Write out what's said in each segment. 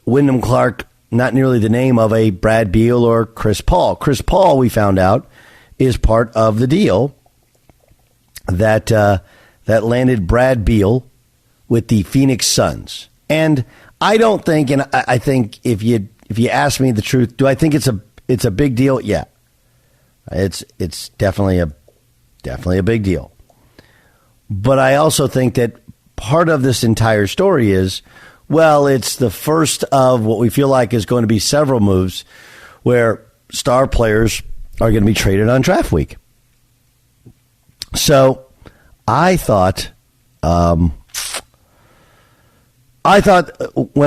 Wyndham Clark, not nearly the name of a Brad Beal or Chris Paul. Chris Paul, we found out, is part of the deal that landed Brad Beal with the Phoenix Suns. And I don't think, and I think if you ask me the truth, do I think it's a big deal? Yeah, it's definitely a big deal. But I also think that part of this entire story is, well, it's the first of what we feel like is going to be several moves where star players are going to be traded on draft week. So I thought when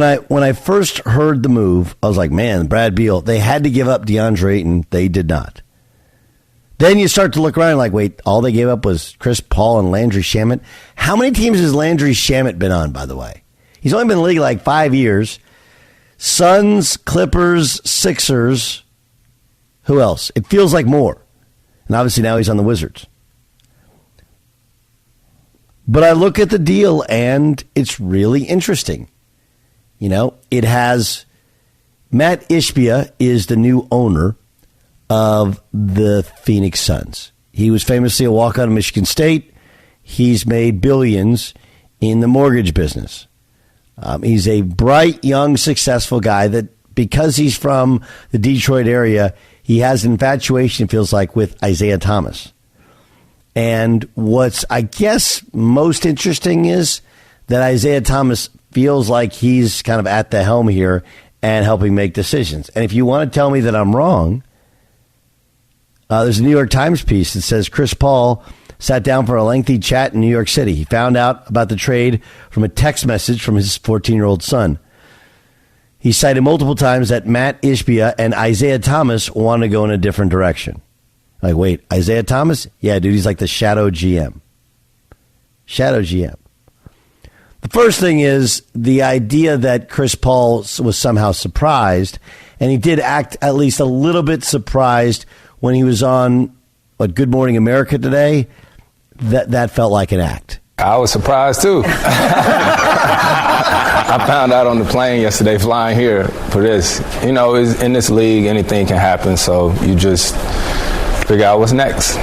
I first heard the move, I was like, man, Brad Beal, they had to give up DeAndre Ayton. They did not. Then you start to look around and like, wait, all they gave up was Chris Paul and Landry Shamet. How many teams has Landry Shamet been on, by the way? He's only been in the league like 5 years. Suns, Clippers, Sixers. Who else? It feels like more. And obviously now he's on the Wizards. But I look at the deal and it's really interesting. You know, it has Matt Ishbia is the new owner of the Phoenix Suns. He was famously a walk-on at Michigan State. He's made billions in the mortgage business. He's a bright, young, successful guy that because he's from the Detroit area, he has an infatuation, it feels like, with Isaiah Thomas. And what's, I guess, most interesting is that Isaiah Thomas feels like he's kind of at the helm here and helping make decisions. And if you want to tell me that I'm wrong, there's a New York Times piece that says Chris Paul sat down for a lengthy chat in New York City. He found out about the trade from a text message from his 14-year-old son. He cited multiple times that Matt Ishbia and Isaiah Thomas want to go in a different direction. Like, wait, Isaiah Thomas? Yeah, dude, he's like the shadow GM. Shadow GM. The first thing is the idea that Chris Paul was somehow surprised, and he did act at least a little bit surprised when he was on Good Morning America today. That felt like an act. I was surprised, too. I found out on the plane yesterday flying here for this. You know, in this league, anything can happen, so you just figure out what's next.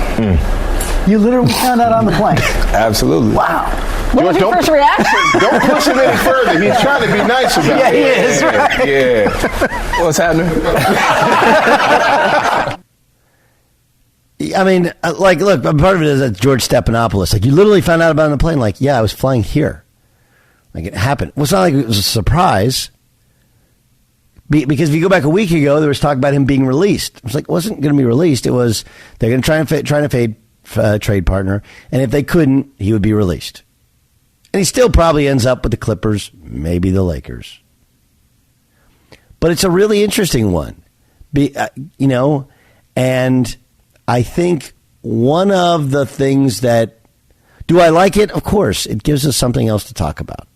You literally found out on the plane? Absolutely. Wow. What was your first reaction? Don't push him any further. He's trying to be nice about it. Yeah, he is, right? Yeah. What's happening? I mean, like, look, part of it is that George Stephanopoulos. Like, you literally found out about it on the plane. Like, yeah, I was flying here. Like, it happened. Well, it's not like it was a surprise. Because if you go back a week ago, there was talk about him being released. It was like, it wasn't going to be released. It was, they're going to try to fade trade partner. And if they couldn't, he would be released. And he still probably ends up with the Clippers, maybe the Lakers. But it's a really interesting one. You know, and I think one of the things that, do I like it? Of course. It gives us something else to talk about.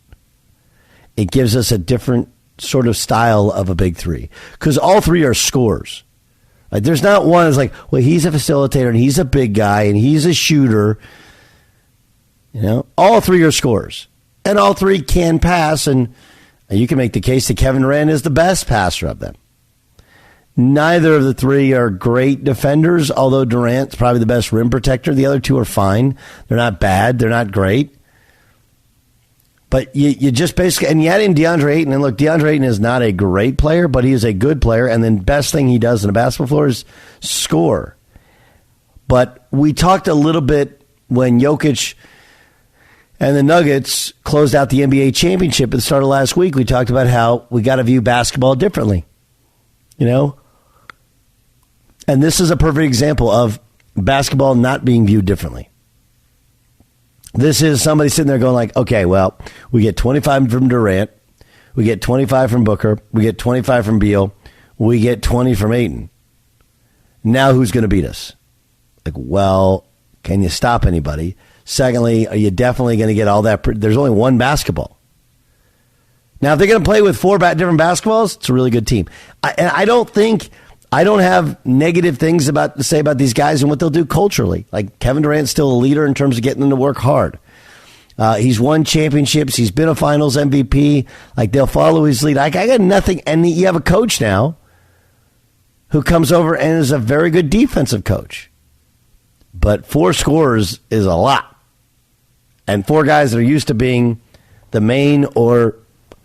It gives us a different sort of style of a big three. Because all three are scorers. Like, there's not one that's like, well, he's a facilitator and he's a big guy and he's a shooter. You know, all three are scorers. And all three can pass. And you can make the case that Kevin Durant is the best passer of them. Neither of the three are great defenders, although Durant's probably the best rim protector. The other two are fine. They're not bad. They're not great. But you just basically, and you add in DeAndre Ayton, and look, DeAndre Ayton is not a great player, but he is a good player, and the best thing he does in a basketball floor is score. But we talked a little bit when Jokic and the Nuggets closed out the NBA championship at the start of last week. We talked about how we got to view basketball differently. You know? And this is a perfect example of basketball not being viewed differently. This is somebody sitting there going like, okay, well, we get 25 from Durant. We get 25 from Booker. We get 25 from Beal. We get 20 from Ayton. Now who's going to beat us? Like, well, can you stop anybody? Secondly, are you definitely going to get all that? There's only one basketball. Now, if they're going to play with four different basketballs, it's a really good team. I don't have negative things to say about these guys and what they'll do culturally. Like, Kevin Durant's still a leader in terms of getting them to work hard. He's won championships. He's been a Finals MVP. Like, they'll follow his lead. I got nothing. And you have a coach now who comes over and is a very good defensive coach. But 4 scorers is a lot. And 4 guys that are used to being the main, or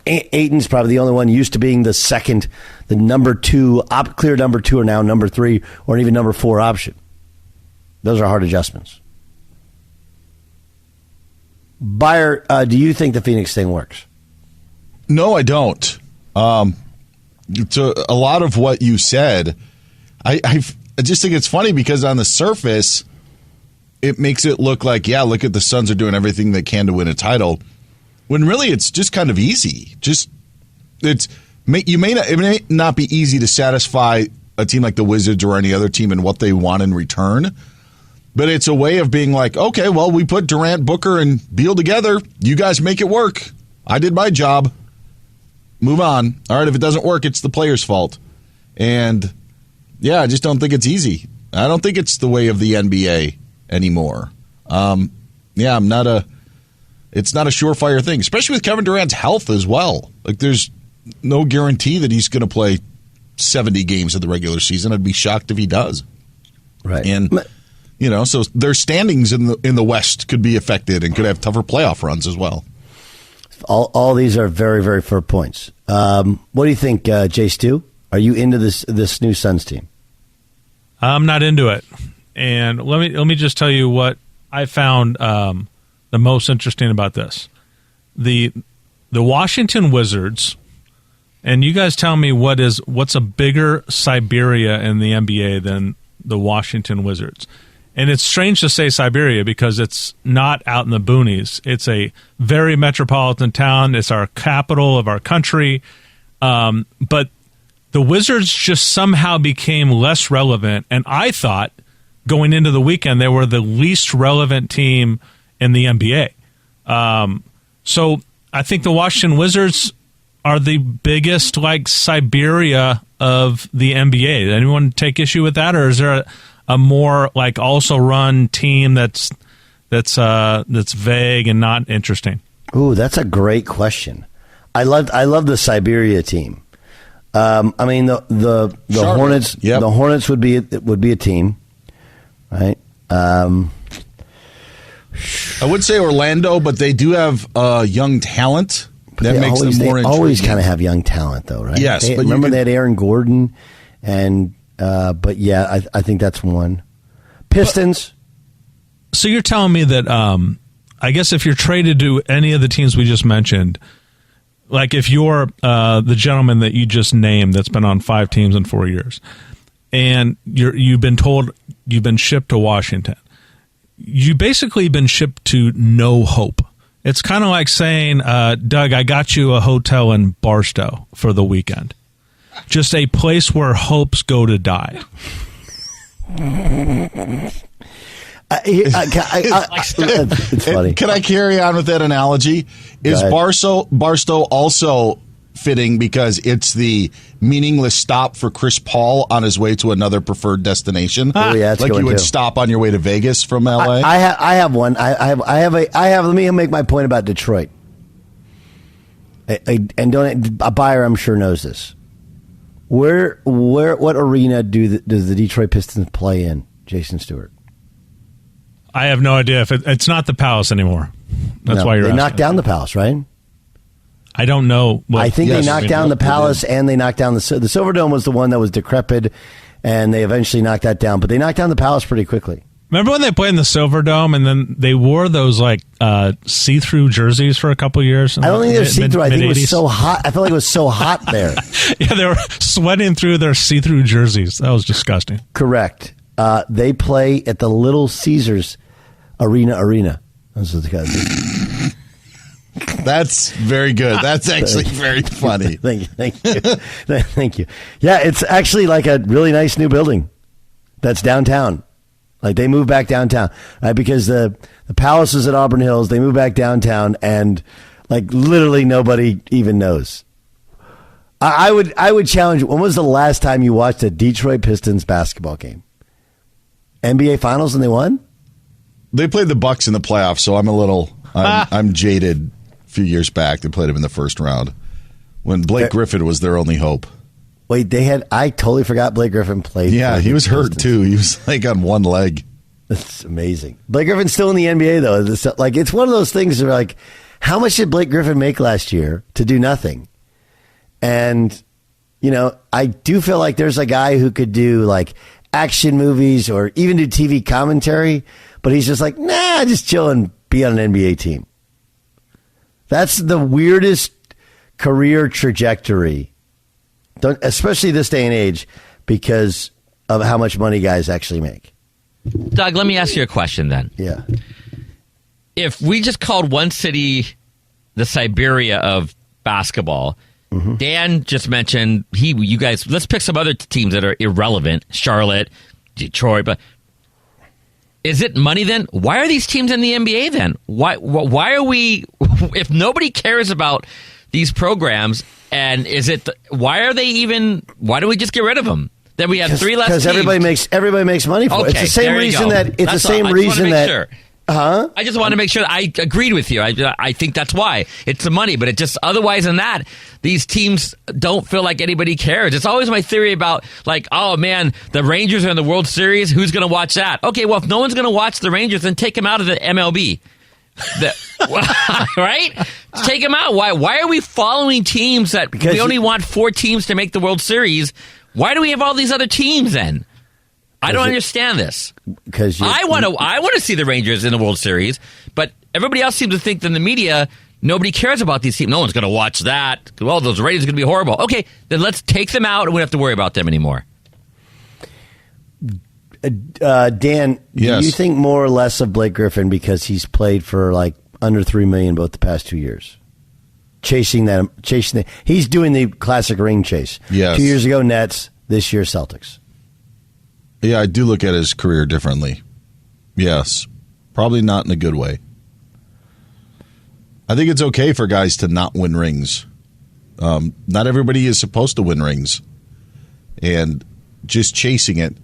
Ayton's probably the only one used to being the second, the number 2, clear number 2, or now number 3, or even number 4 option. Those are hard adjustments. Buyer, do you think the Phoenix thing works? No, I don't. To a lot of what you said, I just think it's funny because on the surface, it makes it look like, yeah, look at the Suns are doing everything they can to win a title, when really it's just kind of easy. It may not be easy to satisfy a team like the Wizards or any other team in what they want in return. But it's a way of being like, okay, well, we put Durant, Booker, and Beal together. You guys make it work. I did my job. Move on. All right, if it doesn't work, it's the player's fault. And, yeah, I just don't think it's easy. I don't think it's the way of the NBA anymore. Yeah, it's not a surefire thing, especially with Kevin Durant's health as well. Like, there's no guarantee that he's going to play 70 games of the regular season. I'd be shocked if he does. Right. And so their standings in the West could be affected and could have tougher playoff runs as well. All these are very, very fair points. What do you think, Jay Stu? Are you into this new Suns team? I'm not into it. And let me just tell you what I found the most interesting about this. The Washington Wizards, and you guys tell me what's a bigger Siberia in the NBA than the Washington Wizards. And it's strange to say Siberia because it's not out in the boonies. It's a very metropolitan town. It's our capital of our country. But the Wizards just somehow became less relevant. And I thought going into the weekend they were the least relevant team in the NBA. So I think the Washington Wizards are the biggest Siberia of the NBA. Did anyone take issue with that, or is there a more also run team that's vague and not interesting? Ooh, that's a great question. I love the Siberia team. I mean the Hornets. Yep. The Hornets would be a team, right? I would say Orlando, but they do have young talent. That makes them more intriguing. They always kind of have young talent, though, right? Yes. But remember they had Aaron Gordon, and but yeah, I think that's one. Pistons. So you're telling me that I guess if you're traded to any of the teams we just mentioned, like if you're the gentleman that you just named that's been on 5 teams in 4 years, and you've been told you've been shipped to Washington, you basically been shipped to no hope. It's kind of like saying, Doug, I got you a hotel in Barstow for the weekend. Just a place where hopes go to die. It's funny. Can I carry on with that analogy? Is Barstow also fitting because it's the meaningless stop for Chris Paul on his way to another preferred destination? Oh, yeah, like you would stop on your way to Vegas from LA. I have one. I have. Let me make my point about Detroit. And a buyer, I'm sure, knows this. What arena does the Detroit Pistons play in, Jason Stewart? I have no idea. If it's not the Palace anymore. That's why you're asking. They knocked down the Palace, right? I don't know. I think they knocked down the Palace and they knocked down the Silverdome was the one that was decrepit, and they eventually knocked that down. But they knocked down the Palace pretty quickly. Remember when they played in the Silverdome and then they wore those see-through jerseys for a couple of years? I don't think they're see-through. I think it was so hot. I felt like it was so hot there. Yeah, they were sweating through their see-through jerseys. That was disgusting. Correct. They play at the Little Caesars Arena. That's what the guys do. That's very good. That's actually very funny. Thank you. Thank you. Yeah, it's actually like a really nice new building that's downtown. Like they moved back downtown, right? Because the Palace is at Auburn Hills. They moved back downtown, and like literally nobody even knows. I would challenge you. When was the last time you watched a Detroit Pistons basketball game? NBA Finals and they won? They played the Bucks in the playoffs, so I'm a little I'm jaded. A few years back, they played him in the first round when Blake Griffin was their only hope. Wait, I totally forgot Blake Griffin played. Yeah, he was hurt too. He was like on one leg. That's amazing. Blake Griffin's still in the NBA though. It's one of those things where like, how much did Blake Griffin make last year to do nothing? And, I do feel like there's a guy who could do like action movies or even do TV commentary, but he's just like, nah, just chill and be on an NBA team. That's the weirdest career trajectory, especially this day and age, because of how much money guys actually make. Doug, let me ask you a question then. Yeah. If we just called one city the Siberia of basketball, Dan just mentioned you guys. Let's pick some other teams that are irrelevant. Charlotte, Detroit, but is it money then? Why are these teams in the NBA then? Why are we? If nobody cares about these programs, and why are they even? Why don't we just get rid of them? Then we have three less teams. Because everybody makes money for it. It's the same reason that. Sure. I just want to make sure that I agreed with you. I think that's why. It's the money, but it just otherwise than that, these teams don't feel like anybody cares. It's always my theory about like, oh man, the Rangers are in the World Series. Who's going to watch that? Okay, well if no one's going to watch the Rangers, then take them out of the MLB. Right? Take them out. Why are we following teams that we only want 4 teams to make the World Series? Why do we have all these other teams then? I don't understand this. Because I want to see the Rangers in the World Series, but everybody else seems to think that in the media nobody cares about these teams. No one's going to watch that. Well, those ratings are going to be horrible. Okay, then let's take them out and we don't have to worry about them anymore. Dan, yes. Do you think more or less of Blake Griffin because he's played for like under $3 million both the past 2 years? Chasing he's doing the classic ring chase. Yes. 2 years ago, Nets. This year, Celtics. Yeah, I do look at his career differently. Yes. Probably not in a good way. I think it's okay for guys to not win rings. Not everybody is supposed to win rings. And just chasing it.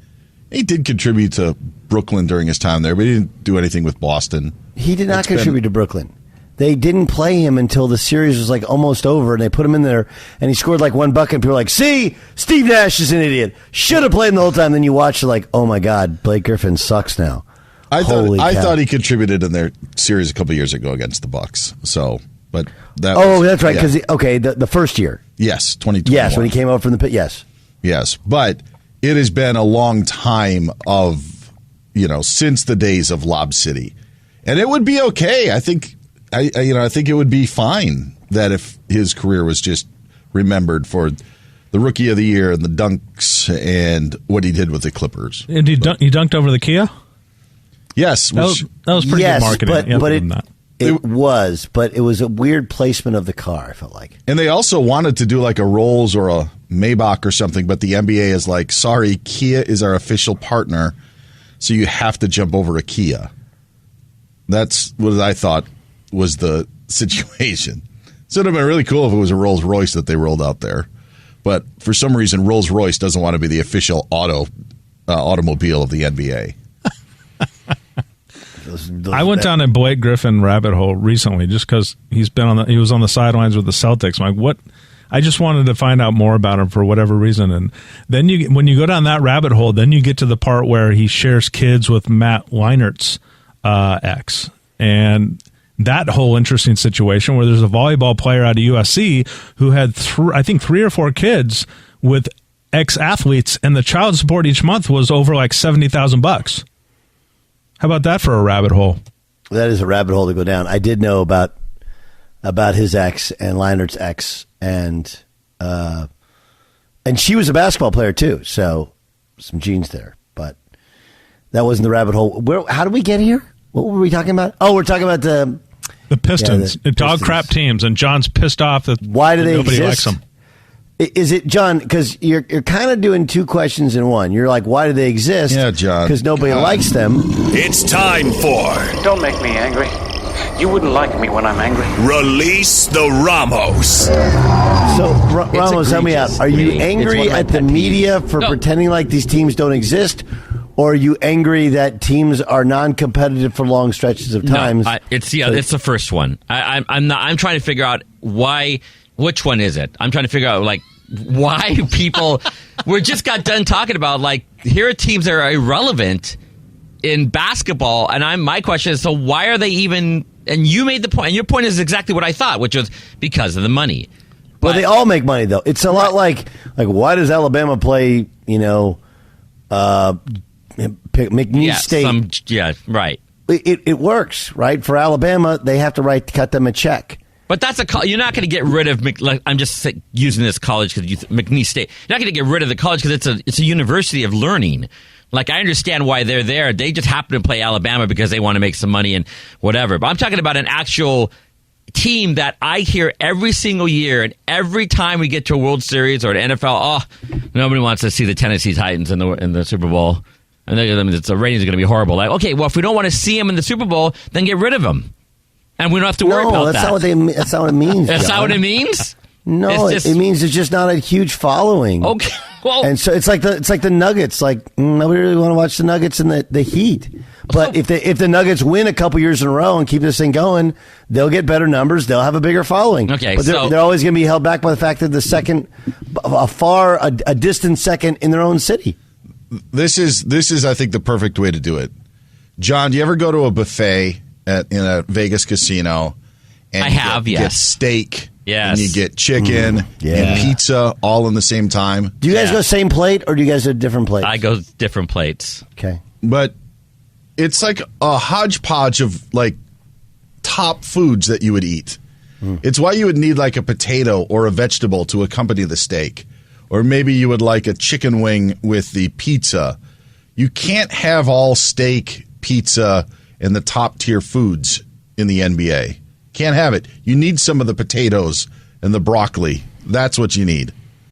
He did contribute to Brooklyn during his time there, but he didn't do anything with Boston. He did not contribute to Brooklyn. They didn't play him until the series was like almost over, and they put him in there, and he scored like one bucket, and people were like, see, Steve Nash is an idiot. Should have played him the whole time. Then you watch it like, oh my God, Blake Griffin sucks now. I thought he contributed in their series a couple years ago against the Bucks. So, but that that's right, because the first year. Yes, 2021. Yes, when he came out from the pit, yes. Yes, but it has been a long time of, since the days of Lob City. And it would be okay. I think it would be fine that if his career was just remembered for the Rookie of the Year and the dunks and what he did with the Clippers. And he dunked over the Kia? Yes. That was pretty good marketing. But it was a weird placement of the car, I felt like. And they also wanted to do like a Rolls or a Maybach or something, but the NBA is like, sorry, Kia is our official partner, so you have to jump over to Kia. That's what I thought was the situation. So it would have been really cool if it was a Rolls Royce that they rolled out there. But for some reason, Rolls Royce doesn't want to be the official automobile of the NBA. I went down a Blake Griffin rabbit hole recently just because he was on the sidelines with the Celtics. I'm like, what? I just wanted to find out more about him for whatever reason. And then when you go down that rabbit hole, then you get to the part where he shares kids with Matt Leinert's ex. And that whole interesting situation where there's a volleyball player out of USC who had, I think, 3 or 4 kids with ex-athletes, and the child support each month was over like $70,000. How about that for a rabbit hole? That is a rabbit hole to go down. I did know about his ex and Leinert's ex, and she was a basketball player too, so some genes there. But that wasn't the rabbit hole. How did we get here? What were we talking about? Oh, we're talking about the Pistons, the dog crap teams, and John's pissed off that why do they nobody exist? likes them. Is it, John, because you're kind of doing 2 questions in one. You're like, why do they exist? Yeah, John. Because nobody likes them. It's time for... Don't make me angry. You wouldn't like me when I'm angry. Release the Ramos. So, Ramos, help me out. Are you angry at the media for pretending like these teams don't exist? Or are you angry that teams are non-competitive for long stretches of times? No, it's the first one. I'm trying to figure out why. Which one is it? I'm trying to figure out like why people. We just got done talking about like here are teams that are irrelevant in basketball, and my question is, so why are they even? And you made the point, and your point is exactly what I thought, which was because of the money. Well, they all make money though. It's a lot like why does Alabama play? McNeese State. Right. It works, right? For Alabama, they have to cut them a check. But that's you're not going to get rid of. I'm just using this college because McNeese State. You're not going to get rid of the college because it's a university of learning. Like I understand why they're there. They just happen to play Alabama because they want to make some money and whatever. But I'm talking about an actual team that I hear every single year, and every time we get to a World Series or an NFL, nobody wants to see the Tennessee Titans in the Super Bowl. And the ratings are going to be horrible. Like, okay, well, if we don't want to see them in the Super Bowl, then get rid of them. And we don't have to worry about that. That's not what it means. That's not what it means? No, it means it's just not a huge following. Okay, well, and so it's like the Nuggets. Like nobody really want to watch the Nuggets and the Heat. But if the Nuggets win a couple years in a row and keep this thing going, they'll get better numbers. They'll have a bigger following. Okay, but they're always going to be held back by the fact that a distant second in their own city. This is I think the perfect way to do it. John, do you ever go to a buffet in a Vegas casino? And I have, yes. Get steak. Yes. And you get chicken and pizza all in the same time. Do you guys go same plate or do you guys do different plates? I go different plates. Okay. But it's like a hodgepodge of like top foods that you would eat. It's why you would need like a potato or a vegetable to accompany the steak. Or maybe you would like a chicken wing with the pizza. You can't have all steak, pizza, and the top tier foods in the NBA. Can't have it. You need some of the potatoes and the broccoli. That's what you need.